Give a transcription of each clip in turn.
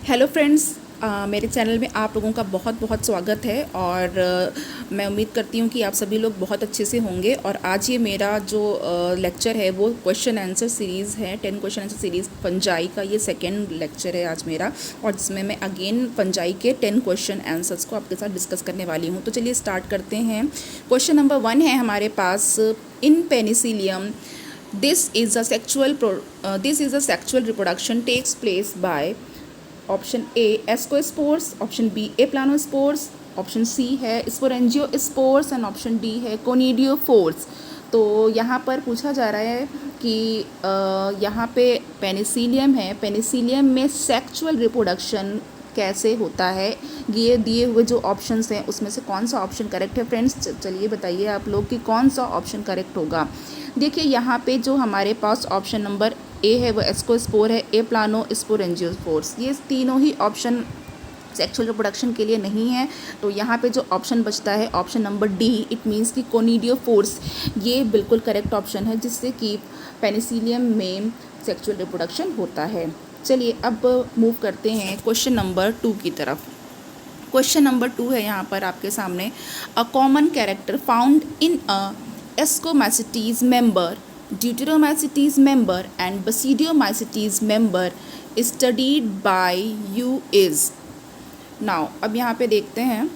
Hello friends, मेरे channel में आप लोगों का बहुत बहुत स्वागत है। और मैं उम्मीद करती हूँ कि आप सभी लोग बहुत अच्छे से होंगे। और आज ये मेरा जो लेक्चर है वो क्वेश्चन आंसर सीरीज़ है, 10 क्वेश्चन आंसर सीरीज़ पंजाई का ये सेकंड लेक्चर है आज मेरा। और जिसमें मैं अगेन पंजाई के 10 क्वेश्चन आंसर्स को आपके साथ डिस्कस करने वाली हूँ। तो चलिए स्टार्ट करते हैं। क्वेश्चन नंबर 1 है हमारे पास, in penicillium this is a sexual reproduction takes place by option A ascospores, option B aplanospores, option C है स्पोरेंजियोस्पोर्स एंड ऑप्शन डी है कोनिडियोफोर्स। तो यहाँ पर पूछा जा रहा है कि यहाँ पे पेनिसिलियम है, पेनिसिलियम में सेक्चुअल रिप्रोडक्शन कैसे होता है। ये दिए हुए जो ऑप्शंस हैं उसमें से कौन सा ऑप्शन करेक्ट है फ्रेंड्स? चलिए बताइए आप लोग कि कौन सा ऑप्शन करेक्ट होगा। देखिए यहाँ पे जो हमारे पास ऑप्शन नंबर ए है वो एस्कोस्पोर है, ए प्लानो स्पोरेंजियोस्पोर्स, ये तीनों ही ऑप्शन सेक्सुअल रिप्रोडक्शन के लिए नहीं है। तो यहाँ पे जो ऑप्शन बचता है option number D, it means कि कोनिडियोफोर्स, ये बिल्कुल करेक्ट ऑप्शन है जिससे कि पेनिसिलियम में सेक्सुअल रिप्रोडक्शन होता है। चलिए अब मूव करते हैं क्वेश्चन नंबर 2 की तरफ। क्वेश्चन नंबर 2 है यहाँ पर आपके सामने, a common character found in a ascomycetes member, deuteromycetes member and basidiomycetes member studied by you is. Now अब यहाँ पे देखते हैं,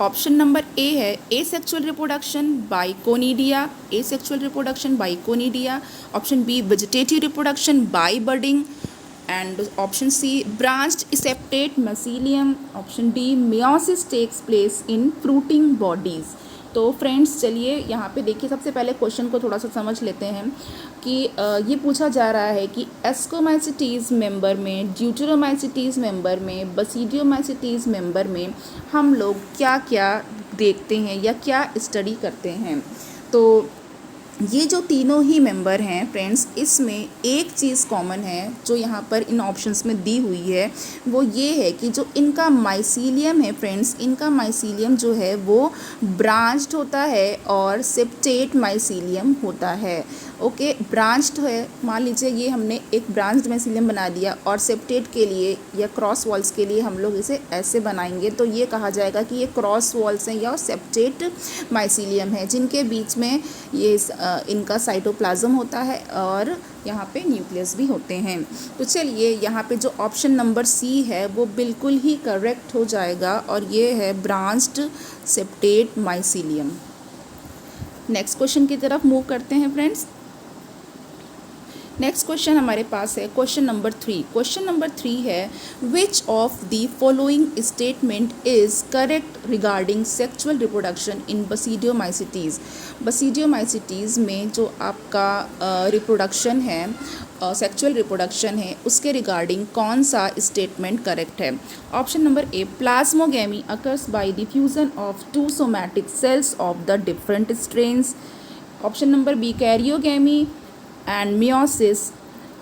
ऑप्शन नंबर ए है asexual reproduction by conidia, asexual reproduction by conidia. Option B vegetative reproduction by budding and option C branched septate mycelium. Option D meiosis takes place in fruiting bodies. तो friends चलिए यहाँ पे देखिए, सबसे पहले question को थोड़ा सा समझ लेते हैं कि ये पूछा जा रहा है कि एस्कोमाइसिटीज़ मेंबर में, ड्यूटेरोमाइसिटीज़ मेंबर में, बसीडियोमाइसिटीज़ मेंबर में हम लोग क्या क्या देखते हैं या क्या स्टडी करते हैं। तो ये जो तीनों ही मेंबर हैं फ्रेंड्स, इसमें एक चीज़ कॉमन है जो यहाँ पर इन ऑप्शंस में दी हुई है, वो ये है कि जो इनका माइसीलियम है फ्रेंड्स, इनका माइसीलियम जो है वो ब्रांच्ड होता है और सेप्टेट माइसीलियम होता है। ओके, ब्रांच्ड है, मान लीजिए ये हमने एक ब्रांच्ड माइसीलियम बना दिया और सेप्टेट के लिए या क्रॉस वॉल्स के लिए हम लोग इसे ऐसे बनाएंगे तो ये कहा जाएगा कि ये क्रॉस वॉल्स हैं या सेप्टेट माइसीलियम है, जिनके बीच में ये इनका साइटोप्लाज्म होता है और यहाँ पे न्यूक्लियस भी होते हैं। तो चलिए यहाँ पे जो ऑप्शन नंबर सी है वो बिल्कुल ही करेक्ट हो जाएगा और ये है branched septate mycelium. Next question की तरफ मूव करते हैं फ्रेंड्स। नेक्स्ट क्वेश्चन हमारे पास है क्वेश्चन नंबर 3। क्वेश्चन नंबर 3 है, which of the following statement is correct regarding sexual reproduction in basidiomycetes. Basidiomycetes में जो आपका रिप्रोडक्शन है, सेक्सुअल रिप्रोडक्शन है, उसके रिगार्डिंग कौन सा स्टेटमेंट करेक्ट है। Option number A, plasmogamy occurs by the fusion of two somatic cells of the different strains. Option number B, karyogamy and meiosis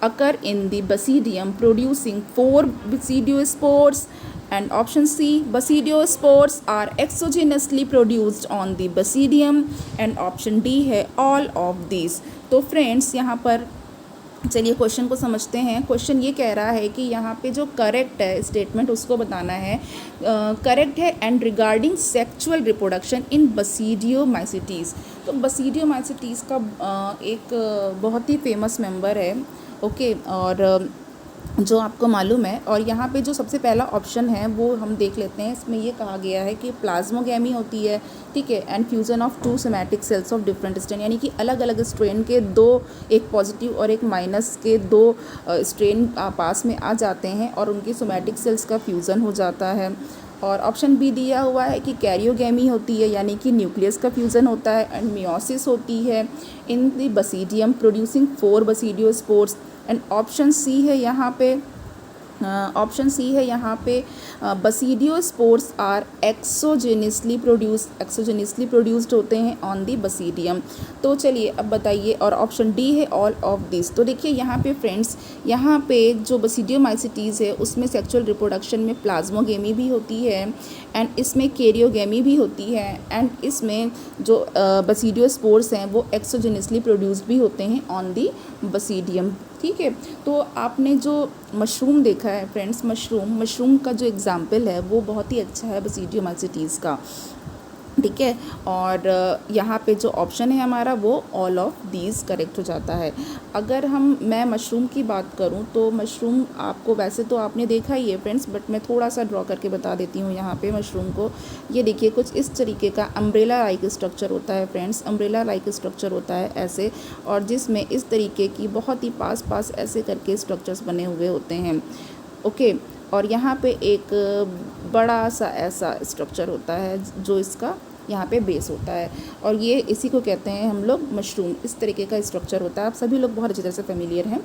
occur in the basidium producing 4 basidiospores. And option C, basidiospores are exogenously produced on the basidium. And option D है all of these। तो friends यहाँ पर चलिए question को समझते हैं। Question ये कह रहा है कि यहाँ पे जो करेक्ट है स्टेटमेंट उसको बताना है। करेक्ट है and regarding sexual reproduction in basidiomycetes. तो बसीडियोमाइसिटीज़ का एक बहुत ही फेमस मेंबर है, ओके, और जो आपको मालूम है। और यहाँ पे जो सबसे पहला ऑप्शन है वो हम देख लेते हैं। इसमें ये कहा गया है कि प्लाज्मोगेमी होती है, ठीक है, and fusion of two somatic cells of different strain, यानी कि अलग अलग स्ट्रेन के दो, एक पॉजिटिव और एक माइनस के दो स्ट्रेन पास में आ जाते हैं और उनकी सोमैटिक सेल्स का फ्यूज़न हो जाता है। और ऑप्शन बी दिया हुआ है कि कैरियोगेमी होती है, यानी कि न्यूक्लियस का फ्यूज़न होता है, एंड मियोसिस होती है in the basidium producing 4 basidiospores. And option C है यहाँ पे, ऑप्शन सी है यहाँ पे, बसीडियोस्पोर्स आर एक्सोजेनियसली प्रोड्यूस्ड होते हैं ऑन दी बसीडियम। तो चलिए अब बताइए, और ऑप्शन डी है ऑल ऑफ दिस। तो देखिए यहाँ पे फ्रेंड्स, यहाँ पे जो बसीडियोमाइसिटीज़ है उसमें सेक्सुअल रिप्रोडक्शन में प्लाज्मोगेमी भी होती है एंड इसमें कैरियोगेमी भी होती है एंड इसमें जो बसीडियोस्पोर्स हैं वो एक्सोजेनियसली प्रोड्यूस्ड भी होते हैं ऑन दी बसीडियम। ठीक है। तो आपने जो मशरूम देखा है फ्रेंड्स, मशरूम का जो एग्ज़ाम्पल है वो बहुत ही अच्छा है बसीडियोमाइसीटीज़ का, ठीक है। और यहाँ पे जो ऑप्शन है हमारा वो ऑल ऑफ दीज करेक्ट हो जाता है। अगर मैं मशरूम की बात करूँ तो मशरूम आपको, वैसे तो आपने देखा ही है फ्रेंड्स, बट मैं थोड़ा सा ड्रॉ करके बता देती हूँ यहाँ पे मशरूम को। ये देखिए कुछ इस तरीके का अम्ब्रेला लाइक स्ट्रक्चर होता है फ्रेंड्स, अम्ब्रेला लाइक स्ट्रक्चर होता है ऐसे, और जिसमें इस तरीके की बहुत ही पास ऐसे करके स्ट्रक्चर्स बने हुए होते हैं, ओके। और यहाँ पे एक बड़ा सा ऐसा स्ट्रक्चर होता है जो इसका यहाँ पे बेस होता है, और ये इसी को कहते हैं हम लोग मशरूम। इस तरीके का स्ट्रक्चर होता है, आप सभी लोग बहुत अच्छी तरह से फेमिलियर हैं।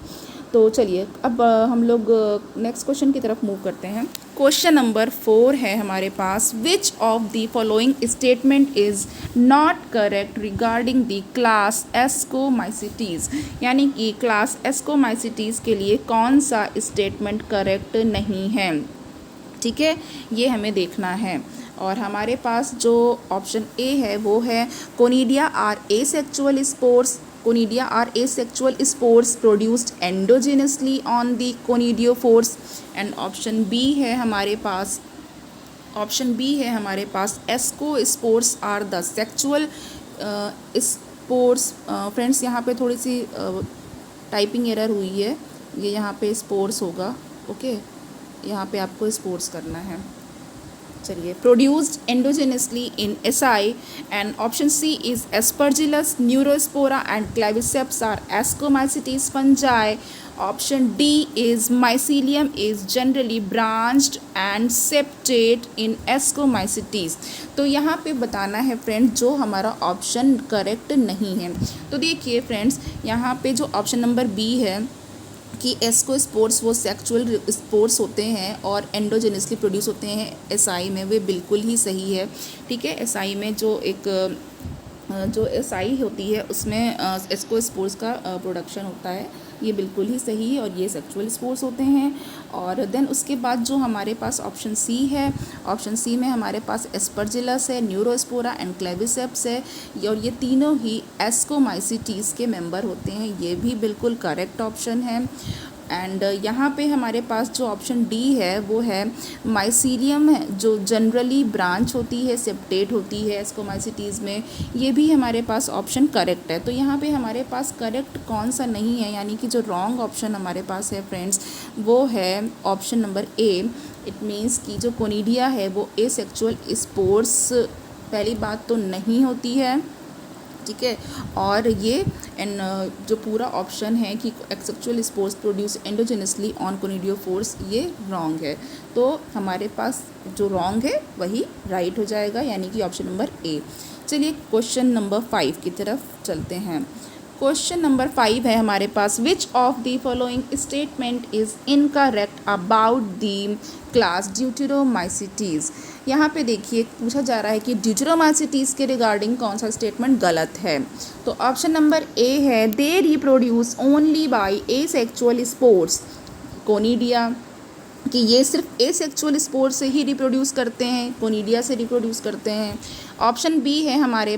तो चलिए अब हम लोग नेक्स्ट क्वेश्चन की तरफ मूव करते हैं। क्वेश्चन नंबर 4 है हमारे पास, which of the following statement is not correct regarding the class ascomycetes, यानी कि क्लास एस्कोमाइसिटीज़ के लिए कौन सा स्टेटमेंट करेक्ट नहीं है, ठीक है, ये हमें देखना है। और हमारे पास जो ऑप्शन ए है वो है conidia are asexual spores, conidia are asexual spores produced endogenously on the conidiophores. And option B है हमारे पास, ascospores are the sexual spores. Friends यहाँ पे थोड़ी सी टाइपिंग एरर हुई है, ये यहाँ पे स्पोर्स होगा, ओके, यहाँ पे आपको स्पोर्स करना है। चलिए, produced endogenously in asci. And option C is Aspergillus, Neurospora and Claviceps are ascomycetes fungi. Option D is mycelium is generally branched and septate in ascomycetes. तो यहाँ पे बताना है फ्रेंड्स जो हमारा ऑप्शन करेक्ट नहीं है। तो देखिए फ्रेंड्स, यहाँ पे जो ऑप्शन नंबर बी है कि एस्को स्पोर्स वो सेक्सुअल स्पोर्स होते हैं और एंडोजेनसली प्रोड्यूस होते हैं एसआई में, वे बिल्कुल ही सही है, ठीक है। एसआई में जो एसआई होती है उसमें एस्को स्पोर्स का प्रोडक्शन होता है, ये बिल्कुल ही सही है, और ये सेक्सुअल स्पोर्स होते हैं। और देन उसके बाद जो हमारे पास ऑप्शन सी है, ऑप्शन सी में हमारे पास एस्परजिलस है, न्यूरोस्पोरा एंड क्लेविसेप्स है, और ये तीनों ही एस्कोमाइसिटीज़ के मेंबर होते हैं, ये भी बिल्कुल करेक्ट ऑप्शन है। एंड यहाँ पे हमारे पास जो ऑप्शन डी है वो है माइसीलियम है, जो जनरली ब्रांच होती है, सेप्टेट होती है एस्कोमाइसिटीज़ में, ये भी हमारे पास ऑप्शन करेक्ट है। तो यहाँ पे हमारे पास करेक्ट कौन सा नहीं है, यानी कि जो रॉन्ग ऑप्शन हमारे पास है फ्रेंड्स वो है option number A. It means कि जो कोनिडिया है वो एसेक्सुअल स्पोर्स पहली बात तो नहीं होती है, ठीक है। और ये जो पूरा ऑप्शन है कि sexual spores produce endogenously on कोनिडियोफोर्स, ये रॉन्ग है। तो हमारे पास जो रॉन्ग है वही राइट हो जाएगा, यानी कि ऑप्शन नंबर ए। चलिए क्वेश्चन नंबर 5 की तरफ चलते हैं। क्वेश्चन नंबर 5 है हमारे पास, which of the following statement is incorrect about the class deuteromycetes. यहाँ पे देखिए पूछा जा रहा है कि ड्यूटेरोमाइसिटीज़ के रिगार्डिंग कौन सा स्टेटमेंट गलत है। तो ऑप्शन नंबर ए है, they reproduce only by asexual spores, conidia, कि ये सिर्फ एसेक्सुअल स्पोर्स से ही रिप्रोड्यूस करते हैं, कोनिडिया से रिप्रोड्यूस करते हैं। ऑप्शन बी है हमारे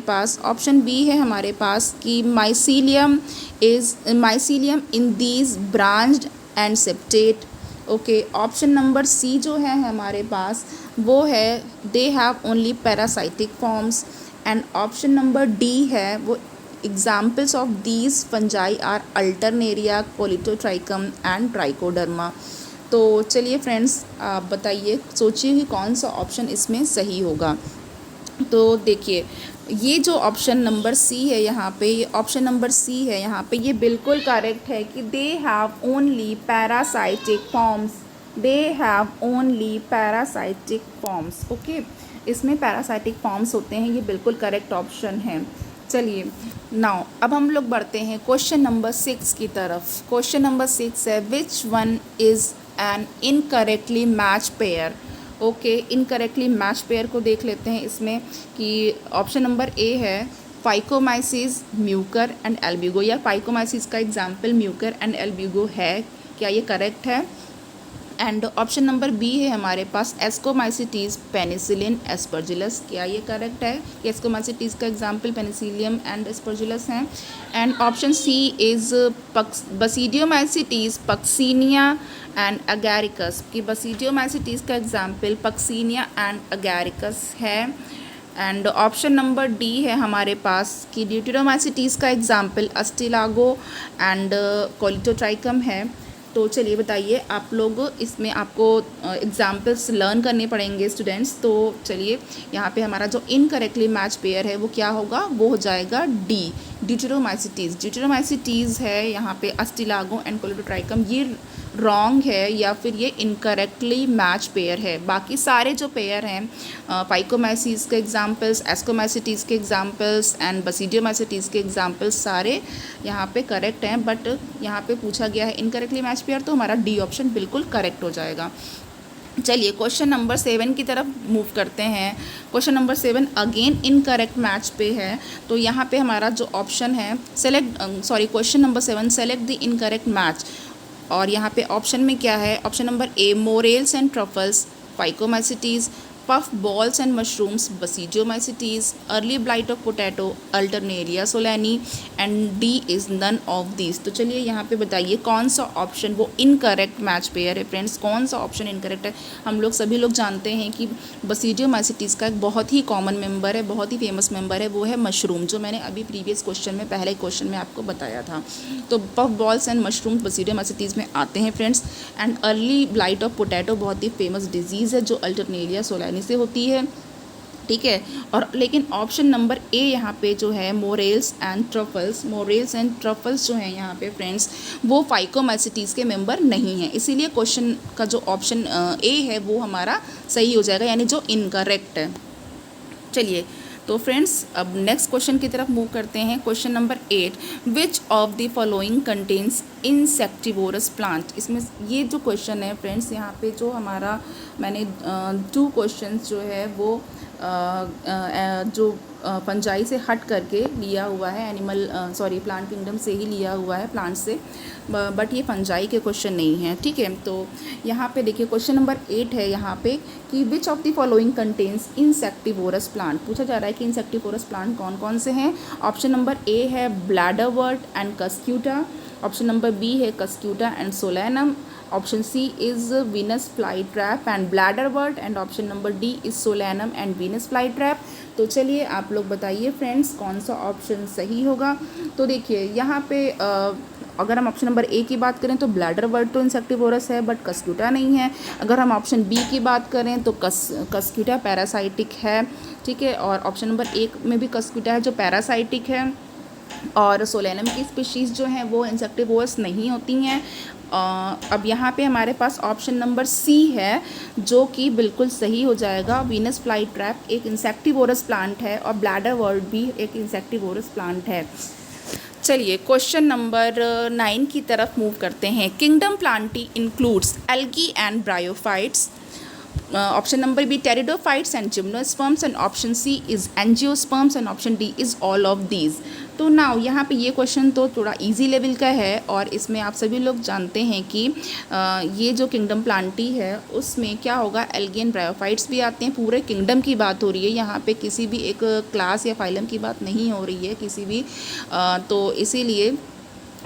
पास कि mycelium in these branched and septate, okay. Option number C जो है हमारे पास वो है they have only parasitic forms. And option number D है वो examples of these fungi are Alternaria, Colletotrichum and Trichoderma. तो चलिए फ्रेंड्स आप बताइए, सोचिए कि कौन सा ऑप्शन इसमें सही होगा। तो देखिए ये जो ऑप्शन नंबर सी है यहाँ पे, ये ऑप्शन नंबर सी है यहाँ पे, ये बिल्कुल करेक्ट है कि दे have only parasitic forms, okay. इसमें पैरासाइटिक फॉर्म्स होते हैं, ये बिल्कुल करेक्ट ऑप्शन है। चलिए नाउ अब हम लोग बढ़ते हैं क्वेश्चन नंबर 6 की तरफ। क्वेश्चन नंबर 6 है, which one is an incorrectly match pair, okay. Incorrectly match pair को देख लेते हैं इसमें कि ऑप्शन नंबर ए है फाइकोमाइसिस, म्यूकर एंड एल्ब्यूगो, या फाइकोमाइसिस का एग्जाम्पल म्यूकर एंड एल्ब्यूगो है, क्या ये करेक्ट है? एंड ऑप्शन नंबर बी है हमारे पास एस्कोमाइसिटीज़, पेनिसिलिन, एस्परजिलस। क्या ये करेक्ट है? एस्कोमाइसिटीज़ का एग्जाम्पल पेनिसिलियम एंड एस्परजिलस हैं। And option C is basidiomycetes, puccinia and agaricus. कि बसीडियोमाइसिटीज़ का एग्जाम्पल पक्सीनिया एंड अगैरिकस है। एंड ऑप्शन नंबर डी है हमारे पास कि ड्यूटेरोमाइसिटीज़ का एग्जाम्पल अस्टिलागो एंड कोलिटोट्राइकम है। तो चलिए बताइए, आप लोग इसमें आपको एग्जाम्पल्स लर्न करने पड़ेंगे स्टूडेंट्स। तो चलिए, यहाँ पे हमारा जो इनकरेक्टली मैच पेयर है वो क्या होगा? वो हो जाएगा डी, ड्यूटेरोमाइसिटीज़। ड्यूटेरोमाइसिटीज़ है यहाँ पे अस्टिलागो एंड कोलिटोट्राइकम, ये रॉन्ग है या फिर ये इनकरेक्टली मैच पेयर है। बाकी सारे जो पेयर हैं, फाइकोमाइसीज के एग्जाम्पल्स, एस्कोमाइसिटीज़ के एग्जाम्पल्स एंड बसीडियोमाइसिटीज़ के एग्जाम्पल्स सारे यहाँ पे करेक्ट हैं, बट यहाँ पे पूछा गया है इनकरेक्टली मैच पेयर, तो हमारा डी ऑप्शन बिल्कुल करेक्ट हो जाएगा। चलिए क्वेश्चन नंबर 7 की तरफ मूव करते हैं। Question number 7 again incorrect match पे है। तो यहाँ पे हमारा जो ऑप्शन है question number 7 select the incorrect match. और यहाँ पे ऑप्शन में क्या है? Option number A morels and truffles, phycomycetes, puff balls and mushrooms, basidiomycetes, early blight of potato, Alternaria solani and D is none of these. तो चलिए यहाँ पे बताइए कौन सा ऑप्शन वो इनकरेक्ट मैच पेयर है। फ्रेंड्स, कौन सा ऑप्शन इनकरेक्ट है? हम लोग सभी लोग जानते हैं कि बसीडियोमाइसिटीज़ का एक बहुत ही कॉमन मेंबर है, बहुत ही फेमस मेंबर है, वो है मशरूम, जो मैंने अभी प्रीवियस क्वेश्चन में, पहले क्वेश्चन में आपको बताया था। तो पफ बॉल्स एंड मशरूम बसीडियोमाइसिटीज़ में आते हैं friends. And early blight of potato बहुत ही फेमस डिजीज़ है जो अल्टरनेरिया सोलैनी से होती है, ठीक है। और लेकिन ऑप्शन नंबर ए यहाँ पे जो है मोरेल्स एंड ट्रफल्स जो हैं यहाँ पे फ्रेंड्स, वो फाइकोमाइसिटीज़ के मेंबर नहीं हैं, इसीलिए क्वेश्चन का जो ऑप्शन ए है वो हमारा सही हो जाएगा, यानी जो इनकरेक्ट है। चलिए, तो फ्रेंड्स अब नेक्स्ट क्वेश्चन की तरफ मूव करते हैं। Question number 8, which of the following contains insectivorous plant. इसमें ये जो क्वेश्चन है फ्रेंड्स, यहाँ पे जो हमारा मैंने 2 क्वेश्चंस जो है वो जो फंजाई से हट करके लिया हुआ है, प्लांट किंगडम से ही लिया हुआ है, प्लांट से, बट ये फंजाई के क्वेश्चन नहीं है, ठीक है। तो यहाँ पे देखिए क्वेश्चन नंबर 8 है यहाँ पे कि विच of the following contains insectivorous plant. पूछा जा रहा है कि इंसेक्टिवोरस प्लांट कौन कौन से हैं। ऑप्शन नंबर ए है bladderwort and cuscuta, option number B है cuscuta and solanum, option C is Venus fly trap and bladderwort and option number D is solanum and Venus fly trap. तो चलिए आप लोग बताइए फ्रेंड्स कौन सा option सही होगा। तो देखिए यहाँ पे अगर हम ऑप्शन नंबर ए की बात करें तो ब्लैडरवर्ट तो इंसेक्टिवोरस है बट कस्क्यूटा नहीं है। अगर हम ऑप्शन बी की बात करें तो कस्क्यूटा पैरासाइटिक है, ठीक है। और ऑप्शन नंबर ए में भी कस्क्यूटा है जो पैरासाइटिक है, और सोलेनम की स्पीशीज़ जो हैं वो इंसेक्टिवोरस नहीं होती हैं। अब यहाँ पे हमारे पास ऑप्शन नंबर सी है जो कि बिल्कुल सही हो जाएगा। वीनस फ्लाई ट्रैप एक इंसेक्टिवोरस प्लांट है और ब्लैडरवर्ट भी एक इंसेक्टिवोरस प्लांट है। चलिए क्वेश्चन नंबर 9 की तरफ मूव करते हैं। Kingdom Plantae includes algae and bryophytes, option number B pteridophytes and gymnosperms and option C is angiosperms and option D is all of these. तो नाउ यहाँ पे ये क्वेश्चन तो थोड़ा इजी लेवल का है और इसमें आप सभी लोग जानते हैं कि ये जो किंगडम प्लांटी है उसमें क्या होगा, एल्गी एंड ब्रायोफाइट्स भी आते हैं। पूरे किंगडम की बात हो रही है यहाँ पे, किसी भी एक क्लास या फाइलम की बात नहीं हो रही है किसी भी, तो इसीलिए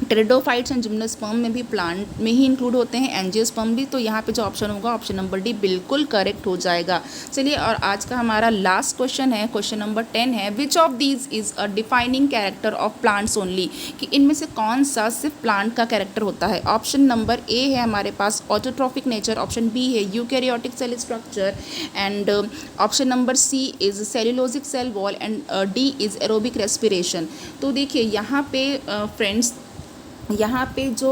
टेरिडोफाइट्स एंड जिम्नोस्पर्म में भी प्लांट में ही इंक्लूड होते हैं, एंजियोस्पर्म भी। तो यहाँ पे जो ऑप्शन होगा ऑप्शन नंबर डी बिल्कुल करेक्ट हो जाएगा। चलिए और आज का हमारा लास्ट क्वेश्चन है, क्वेश्चन नंबर 10 है, which of these is a defining character of plants only. कि इनमें से कौन सा सिर्फ प्लांट का कैरेक्टर होता है। ऑप्शन नंबर ए है हमारे पास ऑटोट्रॉफिक नेचर, ऑप्शन बी है eukaryotic cell structure and option number C is cellulosic cell wall and D is aerobic respiration. तो देखिए यहाँ पे फ्रेंड्स, यहाँ पे जो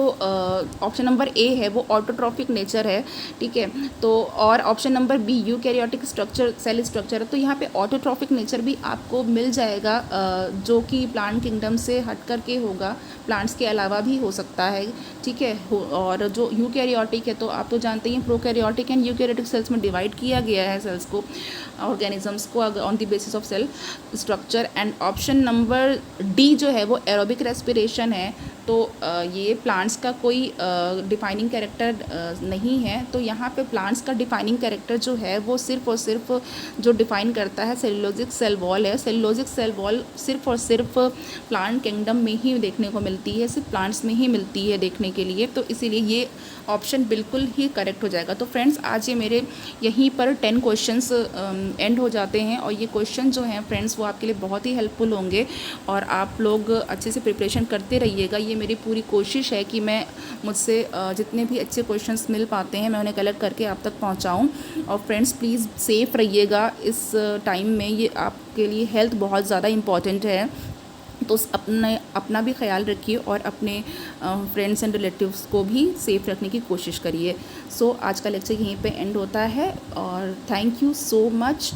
ऑप्शन नंबर ए है वो ऑटोट्रॉफिक नेचर है, ठीक है। तो और option number B eukaryotic structure cell structure है। तो यहाँ पे ऑटोट्रॉफिक नेचर भी आपको मिल जाएगा, जो कि प्लांट किंगडम से हट कर के होगा, प्लांट्स के अलावा भी हो सकता है, ठीक है। और जो यूकैरियोटिक है तो आप तो जानते ही हैं प्रोकैरियोटिक एंड यूकैरियोटिक सेल्स में डिवाइड किया गया है सेल्स को, ऑर्गेनिजम्स को on the basis of cell structure. And option number D जो है वो एरोबिक रेस्पिरेशन है, तो ये प्लांट्स का कोई डिफाइनिंग कैरेक्टर नहीं है। तो यहाँ पे प्लांट्स का डिफाइनिंग कैरेक्टर जो है वो सिर्फ़ और सिर्फ जो डिफ़ाइन करता है सेलुलोजिक सेल वॉल है। सेलुलोजिक सेल वॉल सिर्फ़ और सिर्फ प्लांट किंगडम में ही देखने को मिलती है, सिर्फ प्लांट्स में ही मिलती है देखने के लिए। तो इसीलिए ये ऑप्शन बिल्कुल ही करेक्ट हो जाएगा। तो फ्रेंड्स आज ये मेरे यहीं पर 10 क्वेश्चंस एंड हो जाते हैं और ये क्वेश्चन जो हैं फ्रेंड्स वो आपके लिए बहुत ही हेल्पफुल होंगे और आप लोग अच्छे से प्रिपरेशन करते रहिएगा। ये मेरी पूरी कोशिश है कि मैं मुझसे जितने भी अच्छे क्वेश्चंस मिल पाते हैं मैं उन्हें कलेक्ट करके आप तक पहुंचाऊं। और फ्रेंड्स प्लीज़ सेफ़ रहिएगा इस टाइम में, ये आपके लिए हेल्थ बहुत ज़्यादा इम्पॉर्टेंट है। तो अपना भी ख्याल रखिए और अपने फ्रेंड्स एंड रिलेटिव्स को भी सेफ़ रखने की कोशिश करिए। सो आज का लेक्चर यहीं पे एंड होता है और थैंक यू सो मच।